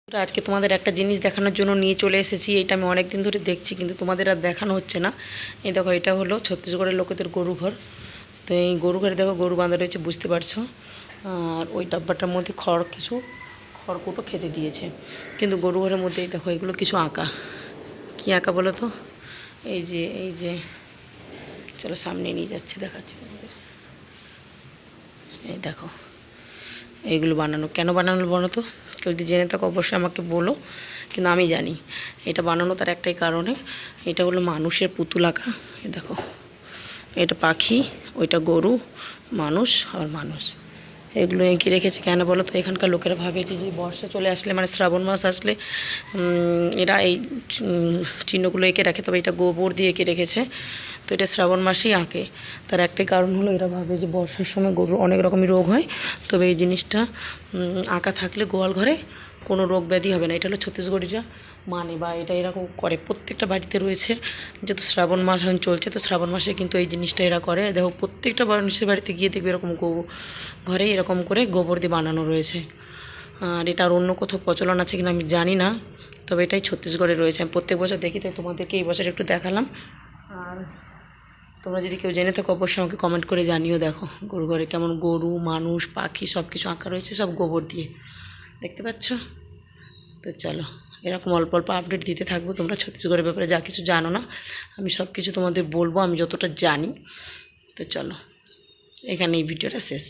আজকে তোমাদের একটা জিনিস দেখানোর জন্য নিয়ে চলে এসেছি। এটা আমি অনেক দিন ধরে দেখছি কিন্তু তোমাদের আর দেখানো হচ্ছে না। এই দেখো, এটা হলো ছত্তিশগড়ের লোকেদের গরু ঘর। তো এই গরু ঘরে দেখো গরু বাঁধা রয়েছে, বুঝতে পারছো। আর ওই ডাব্বাটার মধ্যে খড়কুটো খেতে দিয়েছে। কিন্তু গরু ঘরের মধ্যে দেখো এগুলো কিছু আঁকা। কী আঁকা বলো তো? এই যে চলো সামনে নিয়ে যাচ্ছে, দেখাচ্ছি তোমাদের। এই দেখো এইগুলো বানানো, কেন বানানো বলো তো? কেউ যদি জেনে থাকো অবশ্যই আমাকে বলো, কিন্তু আমি জানি এটা বানানো তার একটাই কারণে। এটা হলো মানুষের পুতুল আঁকা। এই দেখো, এটা পাখি, ওইটা গরু, মানুষ, আর মানুষ। এগুলো এঁকে রেখেছে কেন বলো তো? এখানকার লোকেরা ভাবে যে বর্ষা চলে আসলে, মানে শ্রাবণ মাস আসলে এরা এই চিহ্নগুলো এঁকে রাখে। তবে এটা গোবর দিয়ে এঁকে রেখেছে, তো এটা শ্রাবণ মাসেই আঁকে। তার একটাই কারণ হলো এরা ভাবে যে বর্ষার সময় গরুর অনেক রকমের রোগ হয়, তবে এই জিনিসটা আঁকা থাকলে গোয়াল ঘরে কোনো রোগ ব্যাধি হবে না। এটা হলো ছত্তিশগড়িরা মানে, বা এটা এরকম করে প্রত্যেকটা বাড়িতে রয়েছে। যেহেতু শ্রাবণ মাস এখন চলছে, তো শ্রাবণ মাসে কিন্তু এই জিনিসটা এরা করে। দেখো প্রত্যেকটা মানুষের বাড়িতে গিয়ে দেখবে এরকম ঘরে এরকম করে গোবর দিয়ে বানানো রয়েছে। আর এটা আর অন্য কোথাও প্রচলন আছে কিনা আমি জানি না, তবে এটাই ছত্তিশগড়ে রয়েছে। আমি প্রত্যেক বছর দেখি, তাই তোমাদেরকে এই বছর একটু দেখালাম। আর তোমরা যদি কেউ জেনে থাকো অবশ্যই আমাকে কমেন্ট করে জানিও। দেখো গরু ঘরে কেমন গরু, মানুষ, পাখি সব কিছু আঁকা রয়েছে, সব গোবর দিয়ে, দেখতে পাচ্ছ? তো চলো এরকম অল্প অল্প আপডেট দিতে থাকবো। তোমরা ছত্তিশগড়ের ব্যাপারে যা কিছু জানো না, আমি সব কিছু তোমাদের বলবো, আমি যতটা জানি। তো চলো, এখানে এই ভিডিওটা শেষ।